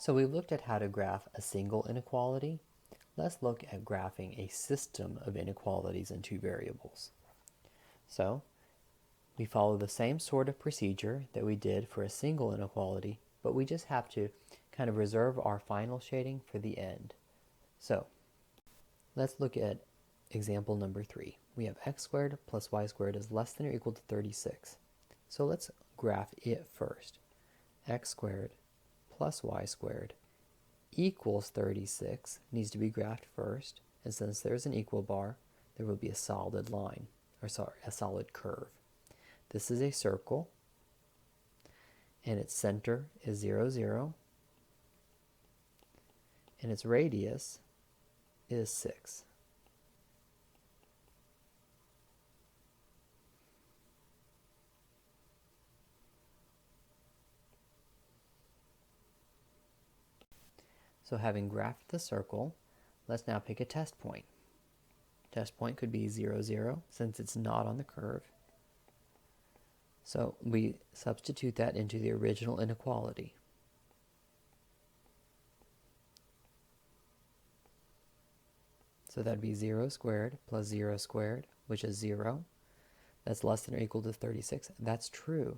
So we looked at how to graph a single inequality. Let's look at graphing a system of inequalities in two variables. So we follow the same sort of procedure that we did for a single inequality, but we just have to kind of reserve our final shading for the end. So let's look at example number 3. We have x squared plus y squared is less than or equal to 36. So let's graph it first. X squared plus y squared equals 36 needs to be graphed first, and since there's an equal bar, there will be a solid line, or sorry, a solid curve. This is a circle, and its center is 0, 0, and its radius is 6. So having graphed the circle, let's now pick a test point. Test point could be 0, 0, since it's not on the curve. So we substitute that into the original inequality. So that would be 0 squared plus 0 squared, which is 0. That's less than or equal to 36. That's true.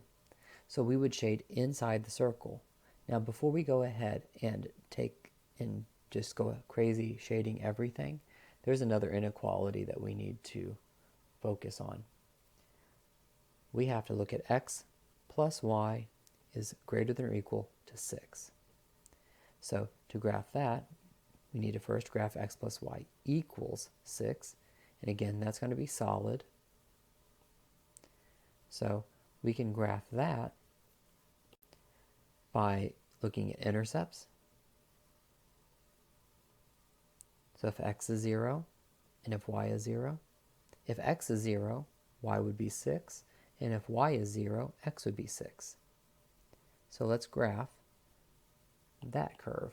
So we would shade inside the circle. Now before we go ahead and just go crazy shading everything, there's another inequality that we need to focus on. We have to look at x plus y is greater than or equal to 6. So to graph that, we need to first graph x plus y equals 6. And again, that's going to be solid. So we can graph that by looking at intercepts. So if x is 0 and if y is 0, if x is 0, y would be 6, and if y is 0, x would be 6. So let's graph that curve.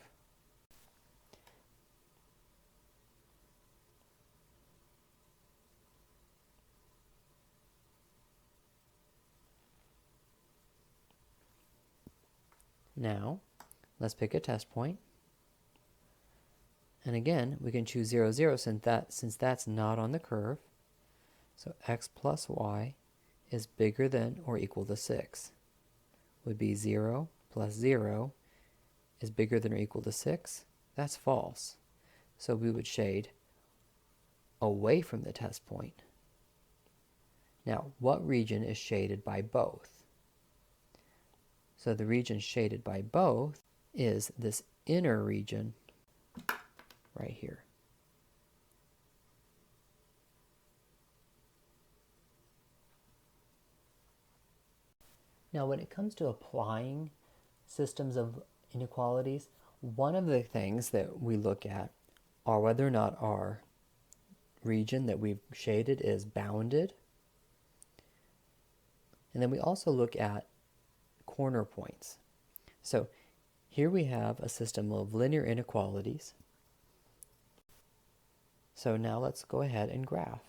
Now, let's pick a test point. And again, we can choose 0, 0 since that's not on the curve. So x plus y is bigger than or equal to 6. Would be 0 plus 0 is bigger than or equal to 6. That's false. So we would shade away from the test point. Now, what region is shaded by both? So the region shaded by both is this inner region right here. Now when it comes to applying systems of inequalities, one of the things that we look at are whether or not our region that we've shaded is bounded. And then we also look at corner points. So here we have a system of linear inequalities. So now let's go ahead and graph.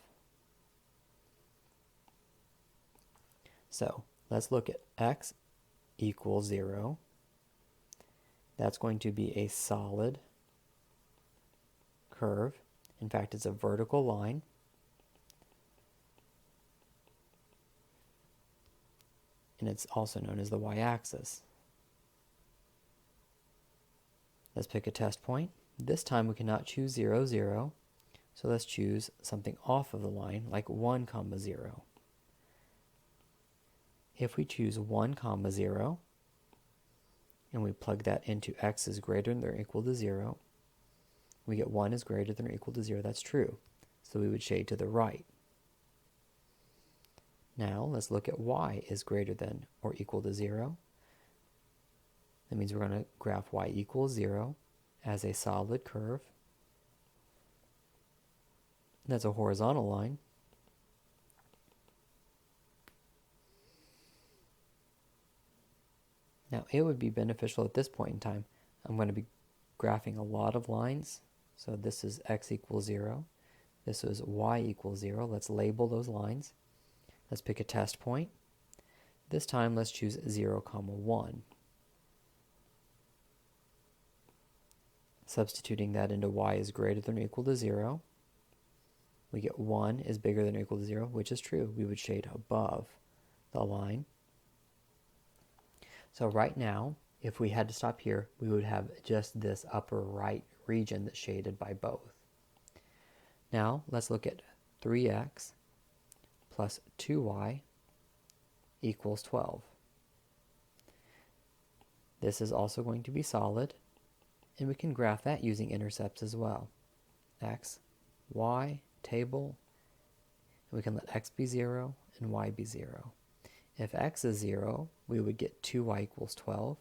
So let's look at x equals 0. That's going to be a solid curve. In fact, it's a vertical line. And it's also known as the y-axis. Let's pick a test point. This time we cannot choose 0, 0. So let's choose something off of the line, like 1, 0. If we choose 1, 0, and we plug that into x is greater than or equal to 0, we get 1 is greater than or equal to 0. That's true. So we would shade to the right. Now let's look at y is greater than or equal to 0. That means we're going to graph y equals 0 as a solid curve. That's a horizontal line. Now it would be beneficial at this point in time. I'm going to be graphing a lot of lines. So this is x equals 0. This is y equals 0. Let's label those lines. Let's pick a test point. This time let's choose 0, 1. Substituting that into y is greater than or equal to 0, we get 1 is bigger than or equal to 0, which is true. We would shade above the line. So right now, if we had to stop here, we would have just this upper right region that's shaded by both. Now, let's look at 3x plus 2y equals 12. This is also going to be solid, and we can graph that using intercepts as well. X, y, table, and we can let x be 0 and y be 0. If x is 0, we would get 2y equals 12,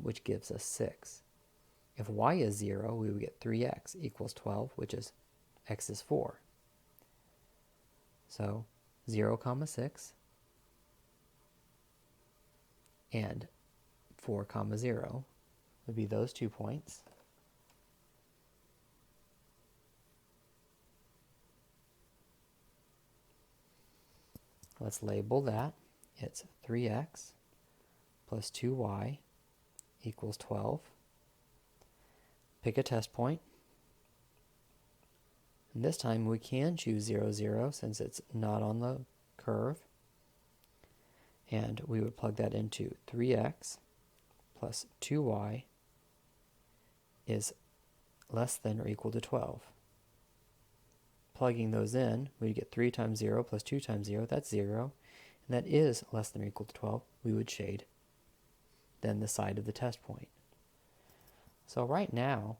which gives us 6. If y is 0, we would get 3x equals 12, which is x is 4. So 0, comma 6 and 4, comma 0 would be those 2 points. Let's label that. It's 3x plus 2y equals 12. Pick a test point. And this time we can choose 0, 0 since it's not on the curve. And we would plug that into 3x plus 2y is less than or equal to 12. Plugging those in, we get 3 times 0 plus 2 times 0, that's 0, and that is less than or equal to 12. We would shade then the side of the test point. So right now,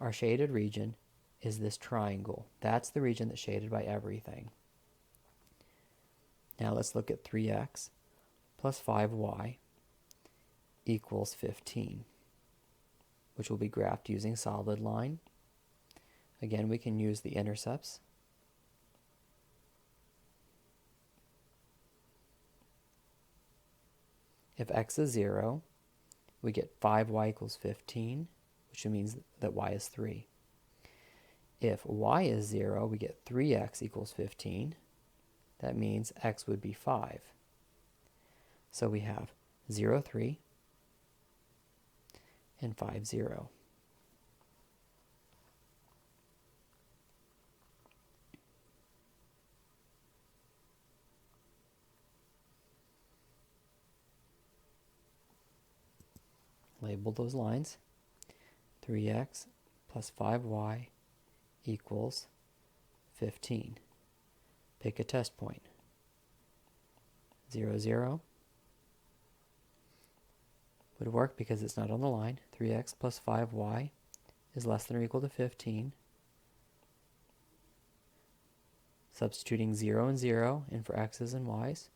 our shaded region is this triangle. That's the region that's shaded by everything. Now let's look at 3x plus 5y equals 15, which will be graphed using solid line. Again, we can use the intercepts. If x is 0, we get 5y equals 15, which means that y is 3. If y is 0, we get 3x equals 15. That means x would be 5. So we have 0, 3 and 5, 0. Label those lines. 3x plus 5y equals 15. Pick a test point. 0, 0 would work because it's not on the line. 3x plus 5y is less than or equal to 15. Substituting 0 and 0 in for x's and y's,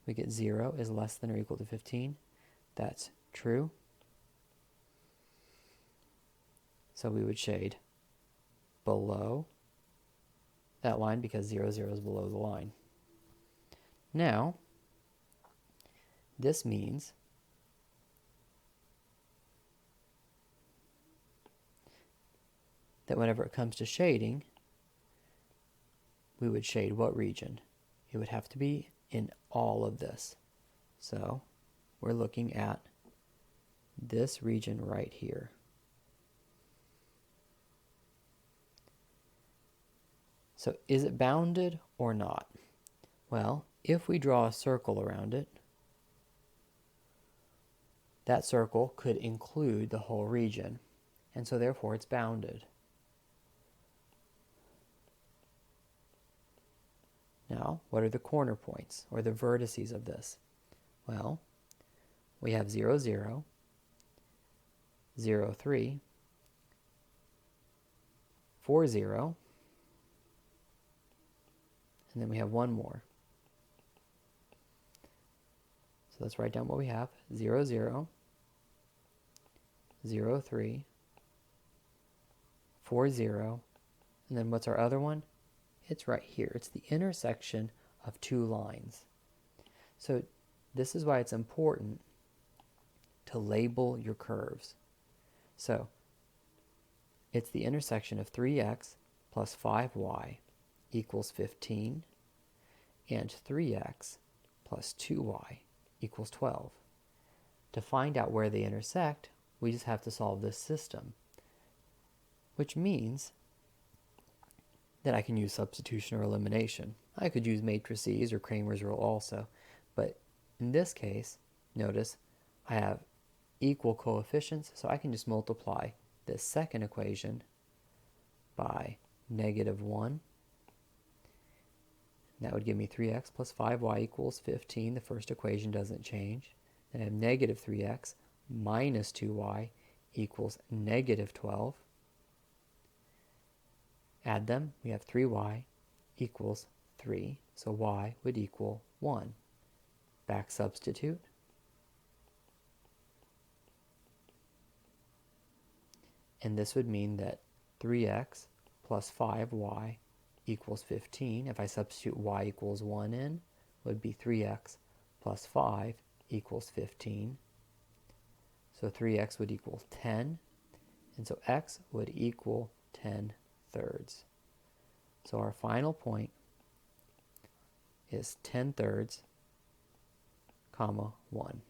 we get 0 is less than or equal to 15. That's true. So we would shade below that line because 0, 0 is below the line. Now, this means that whenever it comes to shading, we would shade what region? It would have to be in all of this. So we're looking at this region right here. So is it bounded or not? Well, if we draw a circle around it, that circle could include the whole region, and so therefore it's bounded. Now, what are the corner points, or the vertices of this? Well, we have 0, 0, 0, 3, 4, 0, and then we have one more. So let's write down what we have. 0, 0, 0, 3, 4, 0, and then what's our other one? It's right here. It's the intersection of two lines. So this is why it's important to label your curves. So it's the intersection of 3x plus 5y equals 15 and 3x plus 2y equals 12. To find out where they intersect, we just have to solve this system. which means that I can use substitution or elimination. I could use matrices or Cramer's rule also, but in this case, notice I have equal coefficients, so I can just multiply this second equation by -1. That would give me 3x plus 5y equals 15. The first equation doesn't change. Then I have -3x minus 2y equals -12. Add them, we have 3y equals 3, so y would equal 1. Back substitute. And this would mean that 3x plus 5y equals 15. If I substitute y equals 1 in, would be 3x plus 5 equals 15. So 3x would equal 10, and so x would equal 10/3. So our final point is 10/3, 1.